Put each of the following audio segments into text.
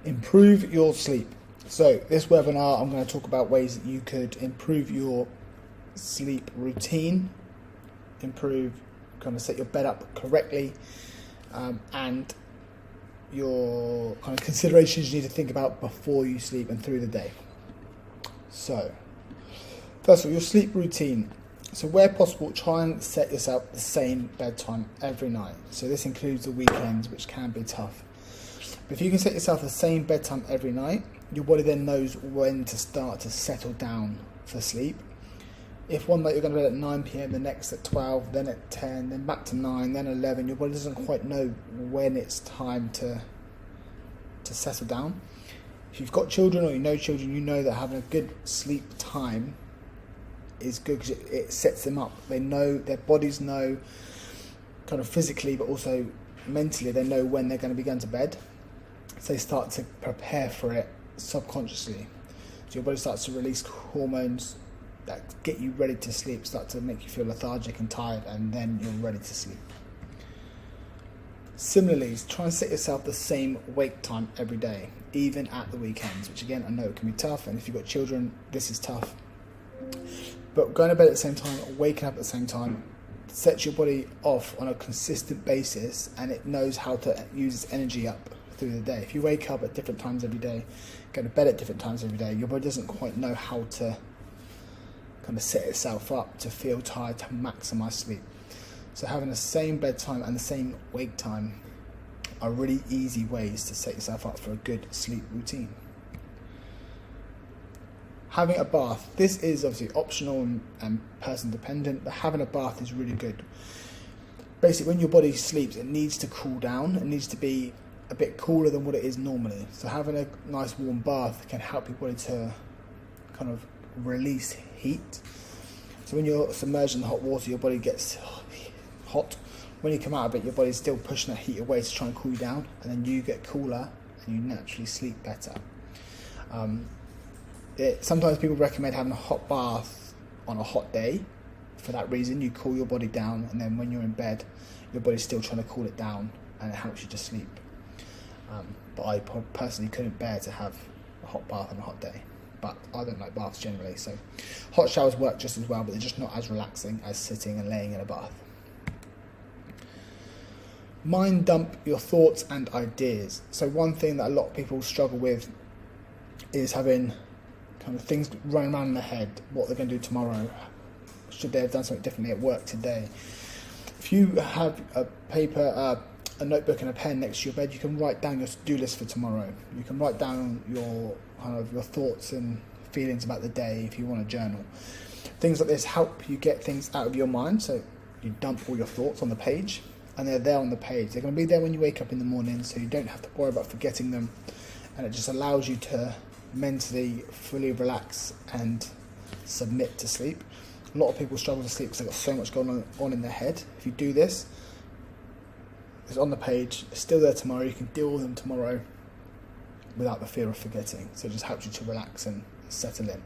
Improve your sleep. So this webinar, I'm going to talk about ways that you could improve your sleep routine, set your bed up correctly, and your kind of considerations you need to think about before you sleep and through the day. So, first of all, your sleep routine. So where possible, try and set yourself the same bedtime every night. So this includes the weekends, which can be tough. But if you can set yourself the same bedtime every night, your body then knows when to start to settle down for sleep. If one night you're going to bed at 9 p.m, the next at 12, then at 10, then back to 9, then 11, your body doesn't quite know when it's time to settle down. If you've got children or you know children, you know that having a good sleep time is good because it sets them up. They know, their bodies know kind of physically but also mentally, they know when they're going to be going to bed. So they start to prepare for it subconsciously. So your body starts to release hormones that get you ready to sleep, start to make you feel lethargic and tired, and then you're ready to sleep. Similarly, try and set yourself the same wake time every day, even at the weekends, which again, I know it can be tough, and if you've got children, this is tough. But going to bed at the same time, waking up at the same time, sets your body off on a consistent basis, and it knows how to use its energy up through the day. If you wake up at different times every day, go to bed at different times every day, your body doesn't quite know how to kind of set itself up to feel tired, to maximize sleep. So having the same bedtime and the same wake time are really easy ways to set yourself up for a good sleep routine. Having a bath. This is obviously optional and person dependent, but having a bath is really good. Basically, when your body sleeps, it needs to cool down. It needs to be a bit cooler than what it is normally. So having a nice warm bath can help your body to kind of release heat. So when you're submerged in hot water, your body gets hot. When you come out of it, your body's still pushing that heat away to try and cool you down, and then you get cooler and you naturally sleep better. Sometimes people recommend having a hot bath on a hot day. For that reason, you cool your body down, and then when you're in bed, your body's still trying to cool it down, and it helps you to sleep. But I personally couldn't bear to have a hot bath on a hot day. But I don't like baths generally, so hot showers work just as well, but they're just not as relaxing as sitting and laying in a bath. Mind dump your thoughts and ideas. So one thing that a lot of people struggle with is having kind of things running around in their head, what they're going to do tomorrow, should they have done something differently at work today. If you have a paper, a notebook and a pen next to your bed, you can write down your to-do list for tomorrow. You can write down your thoughts and feelings about the day if you want to journal. Things like this help you get things out of your mind, so you dump all your thoughts on the page, and they're there on the page. They're going to be there when you wake up in the morning, so you don't have to worry about forgetting them, and it just allows you to mentally fully relax and submit to sleep. A lot of people struggle to sleep because they've got so much going on in their head. If you do this, it's on the page, it's still there tomorrow, you can deal with them tomorrow without the fear of forgetting. So it just helps you to relax and settle in.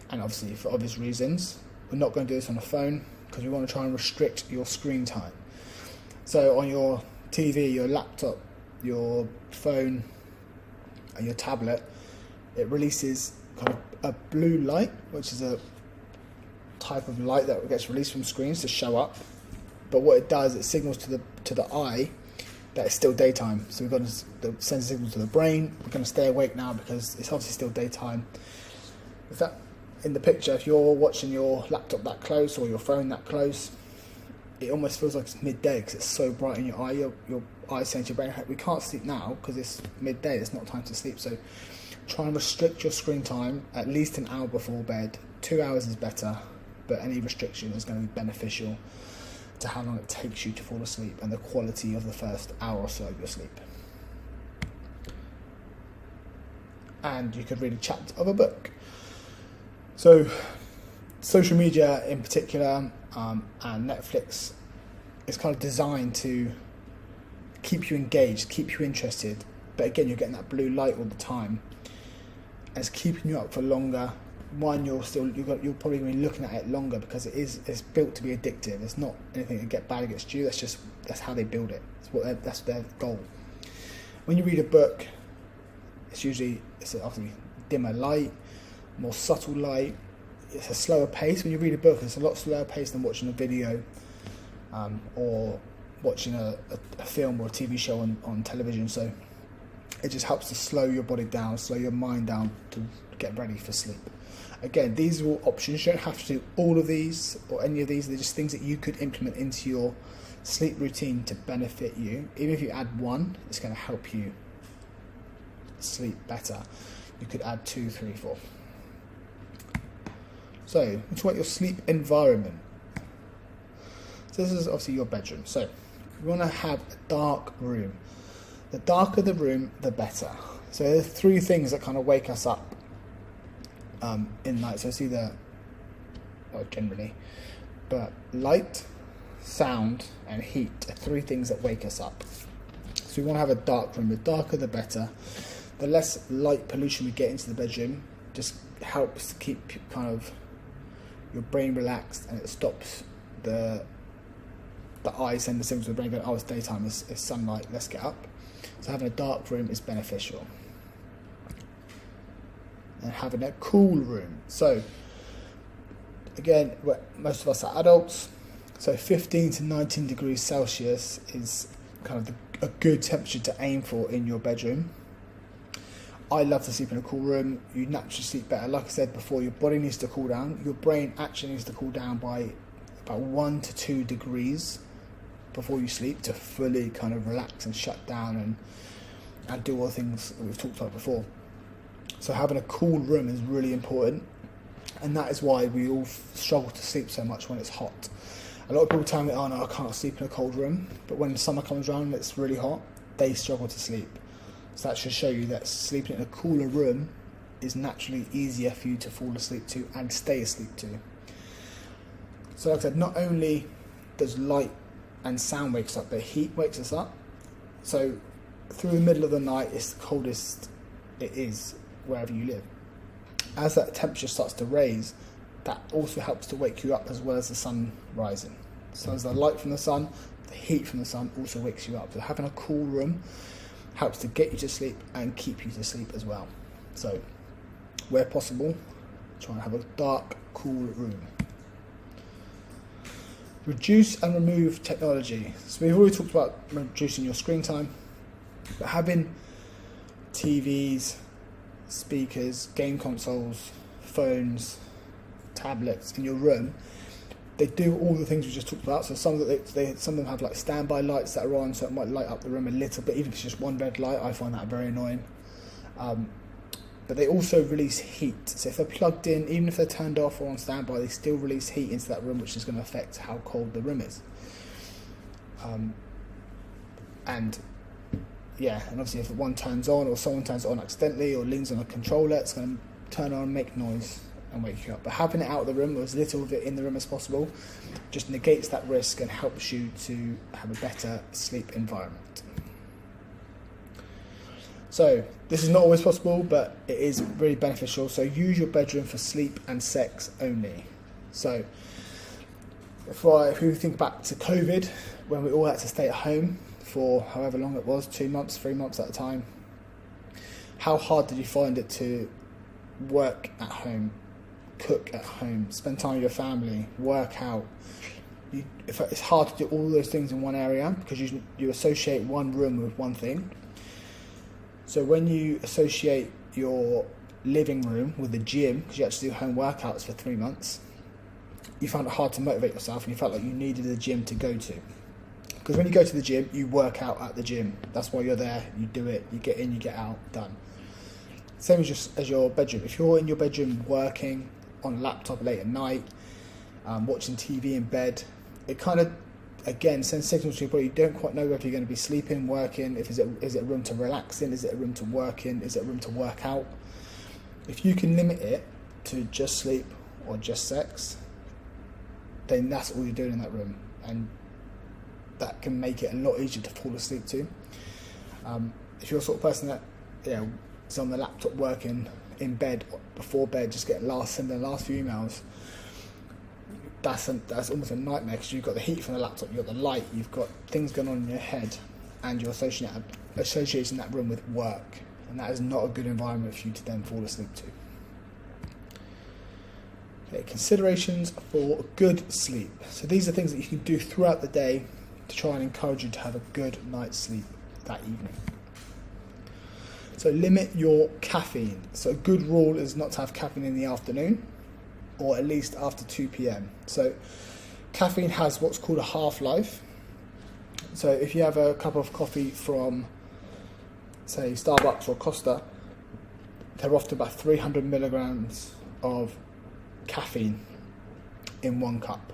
And obviously, for obvious reasons, we're not going to do this on the phone because we want to try and restrict your screen time. So on your TV, your laptop, your phone, and your tablet, it releases kind of a blue light, which is a type of light that gets released from screens to show up. But what it does, it signals to the eye that it's still daytime. So we've got to send a signal to the brain. We're going to stay awake now because it's obviously still daytime. If that in the picture, if you're watching your laptop that close or your phone that close, it almost feels like it's midday because it's so bright in your eye. Your eye's saying to your brain, hey, we can't sleep now because it's midday. It's not time to sleep. So try and restrict your screen time at least an hour before bed. 2 hours is better, but any restriction is going to be beneficial to how long it takes you to fall asleep and the quality of the first hour or so of your sleep. And you could read a chapter of a book. So social media in particular and Netflix is kind of designed to keep you engaged, keep you interested, but again you're getting that blue light all the time and it's keeping you up for longer. One, you're probably going to be looking at it longer because it's built to be addictive. It's not anything to get bad against you. That's how they build it. That's their goal. when you read a book, it's obviously dimmer light, more subtle light. It's a slower pace. When you read a book, it's a lot slower pace than watching a video or watching a film or a TV show on television. So it just helps to slow your body down, slow your mind down to get ready for sleep. Again, these are all options. You don't have to do all of these or any of these. They're just things that you could implement into your sleep routine to benefit you. Even if you add one, it's going to help you sleep better. You could add 2, 3, 4. So, let's talk about your sleep environment. So this is obviously your bedroom. So you want to have a dark room. The darker the room, the better. So there are 3 things that kind of wake us up in night. So it's either, generally, but light, sound, and heat are 3 things that wake us up. So we want to have a dark room. The darker, the better. The less light pollution we get into the bedroom just helps to keep kind of your brain relaxed, and it stops the eyes send the signals to the brain going, oh, it's daytime, it's sunlight, let's get up. So having a dark room is beneficial. And having a cool room. So again, most of us are adults, so 15 to 19 degrees Celsius is kind of a good temperature to aim for in your bedroom. I love to sleep in a cool room. You naturally sleep better. Like I said before, your body needs to cool down. Your brain actually needs to cool down by about 1 to 2 degrees before you sleep to fully kind of relax and shut down and do all the things that we've talked about before. So having a cool room is really important, and that is why we all struggle to sleep so much when it's hot. A lot of people tell me, oh no, I can't sleep in a cold room, but when summer comes around and it's really hot, they struggle to sleep. So that should show you that sleeping in a cooler room is naturally easier for you to fall asleep to and stay asleep to. So like I said, not only does light and sound wake us up, but heat wakes us up. So through the middle of the night, it's the coldest it is wherever you live. As that temperature starts to raise, that also helps to wake you up as well as the sun rising. So as the light from the sun, the heat from the sun also wakes you up. So having a cool room helps to get you to sleep and keep you to sleep as well. So where possible, try and have a dark, cool room. Reduce and remove technology. So we've already talked about reducing your screen time, but having TVs, speakers, game consoles, phones, tablets in your room, they do all the things we just talked about. So some of them have like standby lights that are on, so it might light up the room a little bit, even if it's just one red light. I find that very annoying. But they also release heat. So if they're plugged in, even if they're turned off or on standby, they still release heat into that room, which is going to affect how cold the room is. And obviously if one turns on or someone turns it on accidentally or leans on a controller, it's going to turn on and make noise and wake you up. But having it out of the room, or as little of it in the room as possible, just negates that risk and helps you to have a better sleep environment. So this is not always possible, but it is really beneficial. So use your bedroom for sleep and sex only. So if we think back to COVID, when we all had to stay at home for however long it was, 2 months, 3 months at a time, how hard did you find it to work at home, cook at home, spend time with your family, work out? It's hard to do all those things in one area because you associate one room with one thing. So when you associate your living room with the gym, because you had to do home workouts for 3 months, you found it hard to motivate yourself and you felt like you needed a gym to go to. Because when you go to the gym, you work out at the gym. That's why you're there, you do it, you get in, you get out, done. Same as your bedroom. If you're in your bedroom working on a laptop late at night, watching TV in bed, it kind of, again, sends signals to your body. You don't quite know whether you're going to be sleeping, working, is it a room to relax in, is it a room to work in, is it a room to work out? If you can limit it to just sleep or just sex, then that's all you're doing in that room, and that can make it a lot easier to fall asleep to. If you're the sort of person that is on the laptop working in bed, before bed, just sending the last few emails, that's almost a nightmare because you've got the heat from the laptop, you've got the light, you've got things going on in your head. and you're associating that room with work, and that is not a good environment for you to then fall asleep to. Okay, considerations for good sleep. So these are things that you can do throughout the day to try and encourage you to have a good night's sleep that evening. So limit your caffeine. So a good rule is not to have caffeine in the afternoon, or at least after 2 p.m. So caffeine has what's called a half-life. So if you have a cup of coffee from, say, Starbucks or Costa, they're often about 300 milligrams of caffeine in one cup.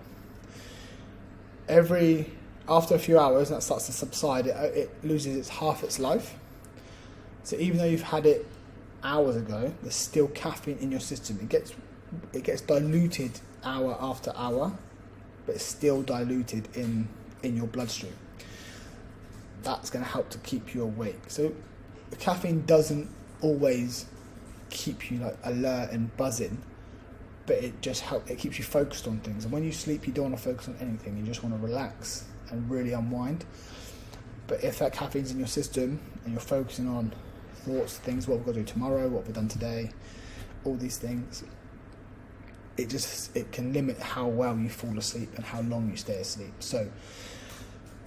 After a few hours, that starts to subside, it loses half its life. So even though you've had it hours ago, there's still caffeine in your system. It gets diluted hour after hour, but it's still diluted in your bloodstream. That's going to help to keep you awake. So the caffeine doesn't always keep you like alert and buzzing, but it keeps you focused on things. And when you sleep, you don't want to focus on anything. You just want to relax and really unwind. But if that caffeine's in your system and you're focusing on thoughts, things, what we've got to do tomorrow, what we've done today, all these things, it can limit how well you fall asleep and how long you stay asleep. So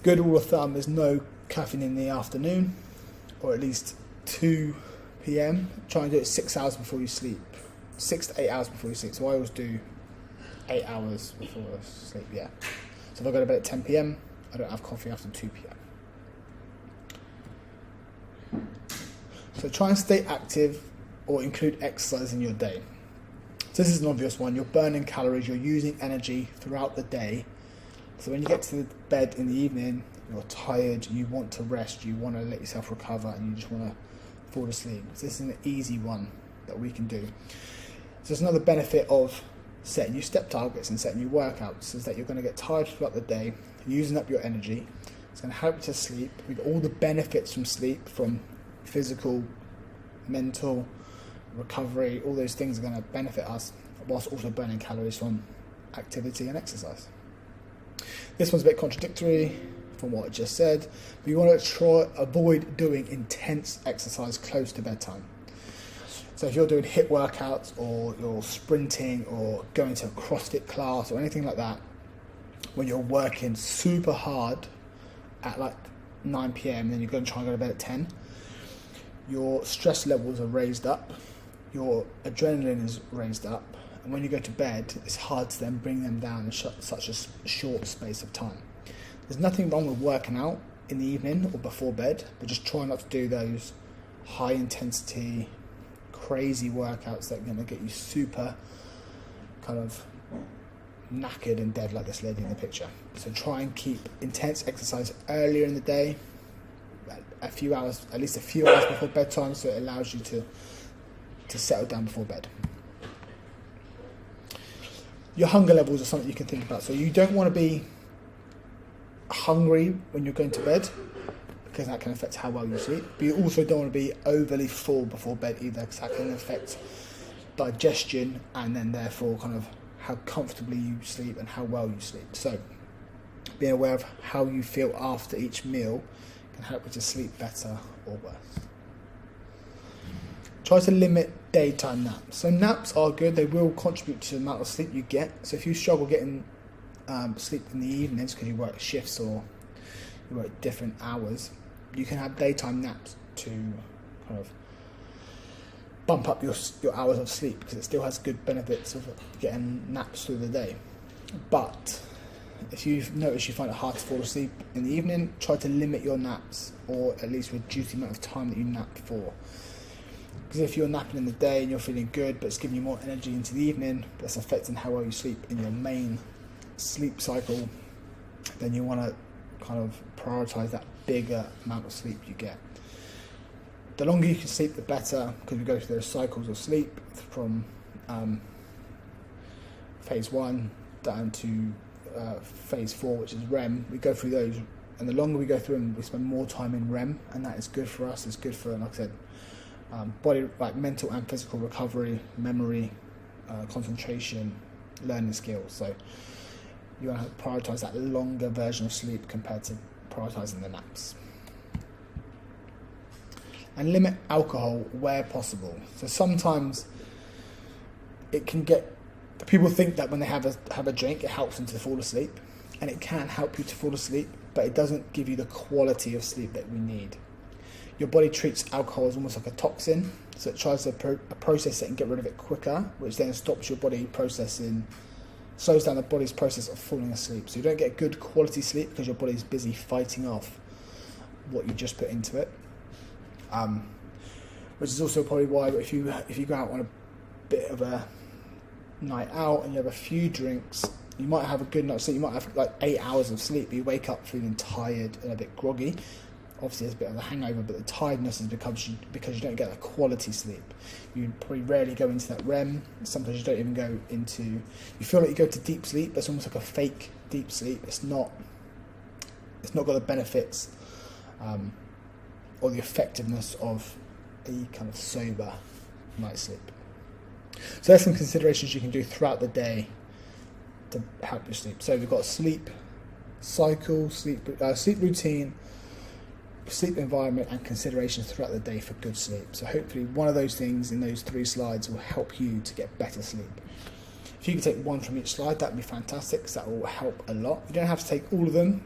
good rule of thumb is no caffeine in the afternoon, or at least 2 p.m. Try and do it 6 hours before you sleep. 6 to 8 hours before you sleep. So I always do 8 hours before I sleep, yeah. So if I go to bed at 10 p.m, I don't have coffee after 2 p.m. So try and stay active or include exercise in your day. So this is an obvious one. You're burning calories, you're using energy throughout the day. So when you get to bed in the evening, you're tired, you want to rest, you want to let yourself recover, and you just want to fall asleep. So this is an easy one that we can do. So there's another benefit of setting new step targets and setting new workouts is that you're going to get tired throughout the day, using up your energy. It's going to help you to sleep. We get all the benefits from sleep, from physical, mental, recovery. All those things are going to benefit us, whilst also burning calories from activity and exercise. This one's a bit contradictory from what I just said, but you want to avoid doing intense exercise close to bedtime. So if you're doing HIIT workouts, or you're sprinting, or going to a CrossFit class, or anything like that, when you're working super hard at like 9 p.m, then you're going to try and go to bed at 10, your stress levels are raised up, your adrenaline is raised up, and when you go to bed, it's hard to then bring them down in such a short space of time. There's nothing wrong with working out in the evening or before bed, but just try not to do those high intensity, crazy workouts that are going to get you super kind of knackered and dead like this lady in the picture. So try and keep intense exercise earlier in the day, at least a few hours before bedtime, so it allows you to settle down before bed. Your hunger levels are something you can think about. So you don't want to be hungry when you're going to bed, because that can affect how well you sleep. But you also don't want to be overly full before bed either, because that can affect digestion and then therefore kind of how comfortably you sleep and how well you sleep. So being aware of how you feel after each meal can help you to sleep better or worse. Try to limit daytime naps. So naps are good. They will contribute to the amount of sleep you get. So if you struggle getting sleep in the evenings because you work shifts or you work different hours, you can have daytime naps to kind of bump up your hours of sleep, because it still has good benefits of getting naps through the day. But if you've noticed you find it hard to fall asleep in the evening, try to limit your naps, or at least reduce the amount of time that you nap for. Because if you're napping in the day and you're feeling good, but it's giving you more energy into the evening, that's affecting how well you sleep in your main sleep cycle, then you want to kind of prioritise that bigger amount of sleep you get. The longer you can sleep, the better, because we go through those cycles of sleep from phase 1 down to phase 4, which is REM. We go through those, and the longer we go through them, we spend more time in REM, and that is good for us. It's good for, like I said, body, like mental and physical recovery, memory, concentration, learning skills. So you want to prioritise that longer version of sleep compared to prioritising the naps. and limit alcohol where possible. So sometimes it can get, people think that when they have a drink, it helps them to fall asleep, and it can help you to fall asleep, but it doesn't give you the quality of sleep that we need. Your body treats alcohol as almost like a toxin, so it tries to process it and get rid of it quicker, which then stops your body processing, slows down the body's process of falling asleep. So you don't get good quality sleep because your body's busy fighting off what you just put into it. Which is also probably why if you go out on a bit of a night out and you have a few drinks, you might have a good night's sleep, you might have like 8 hours of sleep, but you wake up feeling tired and a bit groggy. Obviously there's a bit of a hangover, but the tiredness is because you don't get that quality sleep. You probably rarely go into that REM. Sometimes you don't even go into, you feel like you go to deep sleep, but it's almost like a fake deep sleep. It's not got the benefits or the effectiveness of a kind of sober night's sleep. So there's some considerations you can do throughout the day to help you sleep. So we've got sleep cycle, sleep routine, sleep environment, and considerations throughout the day for good sleep. So hopefully one of those things in those 3 slides will help you to get better sleep. If you could take one from each slide, that would be fantastic, because that will help a lot. You don't have to take all of them.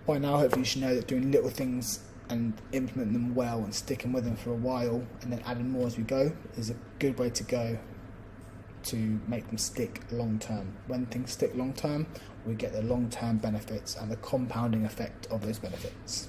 By now, hopefully you should know that doing little things and implementing them well and sticking with them for a while and then adding more as we go is a good way to go to make them stick long term. When things stick long term, we get the long term benefits and the compounding effect of those benefits.